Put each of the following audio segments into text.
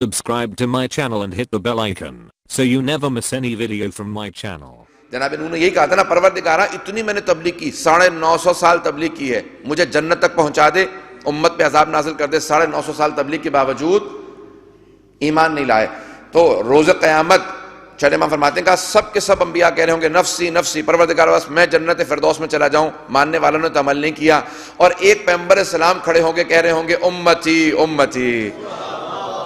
Subscribe to my channel and hit the bell icon so you never miss any video from my channel. جناب انہوں نے یہی کہا تھا نا، پروردگارہ اتنی میں نے تبلیغ کی، 950 سال تبلیغ کی ہے، مجھے جنت تک پہنچا دے، امت پہ عذاب نازل کر دے۔ 950 سال تبلیغ کے باوجود ایمان نہیں لائے، تو روز قیامت چھٹے امام فرماتے ہیں کہ سب کے سب انبیاء کہہ رہے ہوں گے نفسی نفسی، پروردگار بس میں جنت فردوس میں چلا جاؤں، ماننے والوں نے تو عمل نہیں کیا، اور ایک پیغمبر اسلام کھڑے ہوں گے کہہ رہے ہوں گے امتی امتی،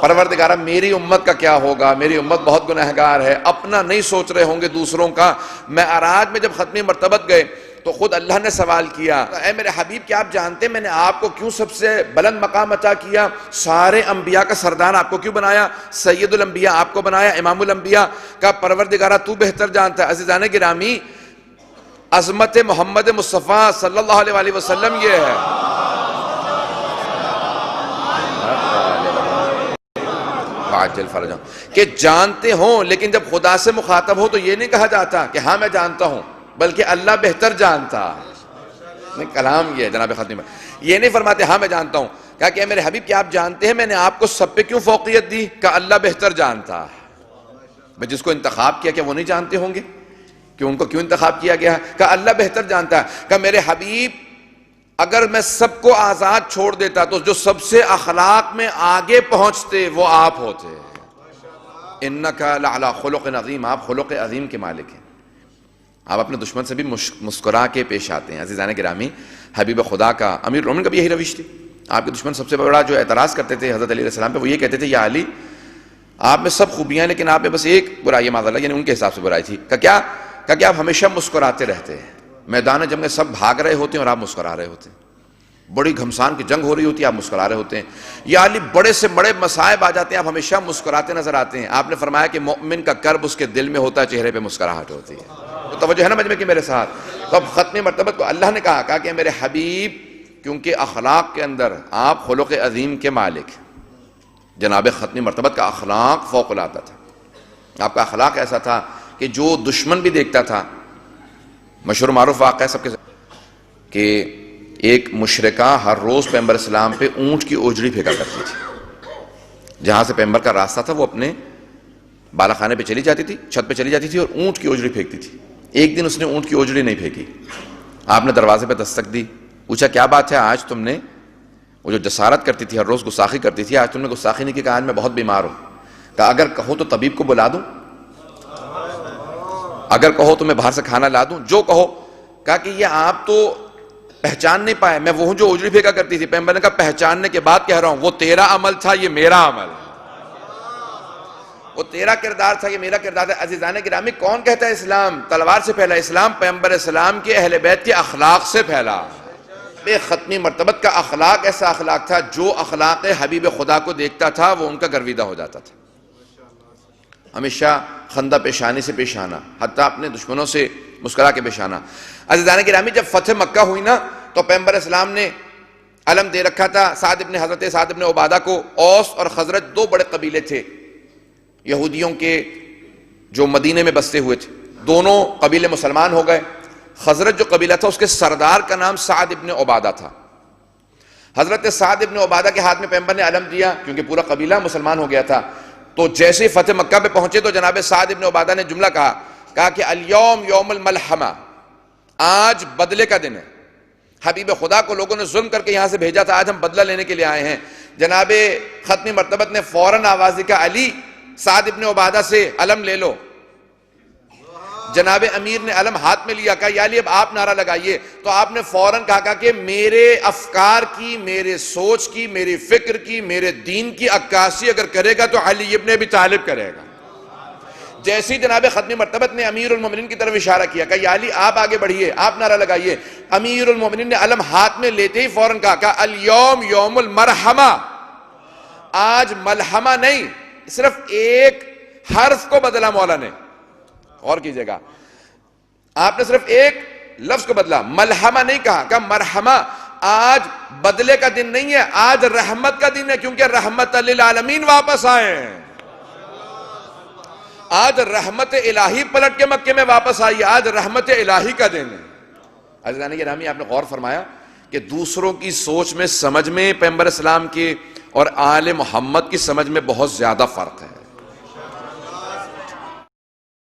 پروردگارہ میری امت کا کیا ہوگا، میری امت بہت گنہگار ہے، اپنا نہیں سوچ رہے ہوں گے دوسروں کا۔ معراج میں جب ختمی مرتبت گئے تو خود اللہ نے سوال کیا، اے میرے حبیب کیا آپ جانتے ہیں میں نے آپ کو کیوں سب سے بلند مقام عطا کیا، سارے انبیاء کا سردار آپ کو کیوں بنایا، سید الانبیاء آپ کو بنایا، امام الانبیاء کا؟ پروردگارہ تو بہتر جانتا ہے۔ عزیزان گرامی، عظمت محمد مصطفیٰ صلی اللہ علیہ وآلہ وسلم یہ ہے کہ جانتے ہوں، لیکن جب خدا سے مخاطب ہو تو یہ نہیں کہا جاتا کہ ہاں میں جانتا ہوں، بلکہ اللہ بہتر جانتا ہے۔ کلام یہ ہے جناب ختم، یہ نہیں فرماتے ہاں میں جانتا ہوں، کہا کہ اے میرے حبیب کیا آپ جانتے ہیں میں نے آپ کو سب پہ کیوں فوقیت دی؟ کہ اللہ بہتر جانتا ہے۔ میں جس کو انتخاب کیا کہ وہ نہیں جانتے ہوں گے کہ ان کو کیوں انتخاب کیا گیا ہے؟ کہ اللہ بہتر جانتا ہے۔ کہ میرے حبیب اگر میں سب کو آزاد چھوڑ دیتا تو جو سب سے اخلاق میں آگے پہنچتے وہ آپ ہوتے۔ انکا لعلی خلق عظیم، آپ خلق عظیم کے مالک ہیں۔ آپ اپنے دشمن سے بھی مسکرا کے پیش آتے ہیں۔ عزیزان گرامی، حبیب خدا کا، امیر المومنین کا بھی یہی روش تھی۔ آپ کے دشمن سب سے بڑا جو اعتراض کرتے تھے حضرت علیہ السلام پہ، وہ یہ کہتے تھے یا علی آپ میں سب خوبیاں لیکن آپ میں بس ایک برائی ہے، معاذ اللہ، یعنی ان کے حساب سے برائی تھی۔ کہ آپ ہمیشہ مسکراتے رہتے ہیں، میدان جنگ میں سب بھاگ رہے ہوتے ہیں اور آپ مسکرا رہے ہوتے ہیں، بڑی گھمسان کی جنگ ہو رہی ہوتی ہے آپ مسکرا رہے ہوتے ہیں، یا علی بڑے سے بڑے مصائب آ جاتے ہیں آپ ہمیشہ مسکراتے نظر آتے ہیں۔ آپ نے فرمایا کہ مومن کا کرب اس کے دل میں ہوتا ہے، چہرے پہ مسکراہٹ ہوتی ہے۔ تو توجہ ہے نا مجمع کی میرے ساتھ؟ تو اب ختم مرتبت کو اللہ نے کہا کہ میرے حبیب کیونکہ اخلاق کے اندر آپ خلق عظیم کے مالک، جناب ختم مرتبت کا اخلاق فوق العادہ تھا۔ آپ کا اخلاق ایسا تھا کہ جو دشمن بھی دیکھتا تھا، مشہور معروف واقعہ سب کے کہ ایک مشرکہ ہر روز پیغمبر اسلام پہ اونٹ کی اوجڑی پھینکا کرتی تھی۔ جہاں سے پیغمبر کا راستہ تھا وہ اپنے بالا خانے پہ چلی جاتی تھی، چھت پہ چلی جاتی تھی اور اونٹ کی اوجڑی پھینکتی تھی۔ ایک دن اس نے اونٹ کی اوجڑی نہیں پھینکی، آپ نے دروازے پہ دستک دی، پوچھا کیا بات ہے آج تم نے، وہ جو جسارت کرتی تھی ہر روز گستاخی کرتی تھی، آج تم نے گستاخی نہیں کی؟ کہا آج میں بہت بیمار ہوں۔ کہا اگر کہو تو طبیب کو بلا دوں، اگر کہو تو میں باہر سے کھانا لا دوں، جو کہو۔ کہا کہ یہ آپ تو پہچان نہیں پائے، میں وہ جو اوجڑی پھینکا کرتی تھی۔ پیغمبر نے کہا پہچاننے کے بعد کہہ رہا ہوں، وہ تیرا عمل تھا یہ میرا عمل ہے، وہ تیرا کردار تھا یہ میرا کردار تھا۔ عزیزان گرامی، کون کہتا ہے اسلام تلوار سے پھیلا؟ اسلام پیغمبر اسلام کے اہل بیت کے اخلاق سے پھیلا۔ بے ختمی مرتبت کا اخلاق ایسا اخلاق تھا جو اخلاق حبیب خدا کو دیکھتا تھا وہ ان کا گرویدہ ہو جاتا تھا۔ ہمیشہ خندہ پیشانی سے پیش آنا، حتیٰ اپنے دشمنوں سے مسکرا کے پیش آنا۔ عزیزان گرامی، جب فتح مکہ ہوئی نا تو پیغمبر اسلام نے علم دے رکھا تھا حضرت سعد ابن عبادہ کو۔ اوس اور خزرج دو بڑے قبیلے تھے یہودیوں کے جو مدینے میں بستے ہوئے تھے، دونوں قبیلے مسلمان ہو گئے۔ خزرج جو قبیلہ تھا اس کے سردار کا نام سعد ابن عبادہ تھا۔ حضرت سعد ابن عبادہ کے ہاتھ میں پیغمبر نے علم دیا کیونکہ پورا قبیلہ مسلمان ہو گیا تھا۔ تو جیسے فتح مکہ پہ پہنچے تو جناب سعد ابن عبادہ نے جملہ کہا کہ الیوم یوم الملحمہ، آج بدلے کا دن ہے۔ حبیب خدا کو لوگوں نے ظلم کر کے یہاں سے بھیجا تھا، آج ہم بدلہ لینے کے لیے آئے ہیں۔ جناب ختمی مرتبت نے فوراً آواز دی کہ علی سعد ابن عبادہ سے علم لے لو۔ جناب امیر نے علم ہاتھ میں لیا، کہا یا علی اب آپ نعرہ لگائیے۔ تو آپ نے فوراً کہا کہ میرے افکار کی، میرے سوچ کی، میری فکر کی، میرے دین کی عکاسی اگر کرے گا تو علی ابن ابی طالب کرے گا۔ جیسی جناب ختمی مرتبت نے امیر المومنین کی طرف اشارہ کیا کہ یا علی آپ آگے بڑھیے، آپ نعرہ لگائیے۔ امیر المومنین نے علم ہاتھ میں لیتے ہی فوراً کہا کہ الیوم یوم المرحمہ، آج ملحمہ نہیں، صرف ایک حرف کو بدلا مولا نے، اور کیجئے گا، آپ نے صرف ایک لفظ کو بدلا، ملحمہ نہیں کہا، کہ مرحمہ، آج بدلے کا دن نہیں ہے، آج رحمت کا دن ہے، کیونکہ رحمت للعالمین واپس آئے ہیں۔ آج رحمت الہی پلٹ کے مکے میں واپس آئی، آج رحمت الہی کا دن ہے۔ عزیزان گرامی، آپ نے غور فرمایا کہ دوسروں کی سوچ میں، سمجھ میں پیغمبر اسلام کے اور آل محمد کی سمجھ میں بہت زیادہ فرق ہے.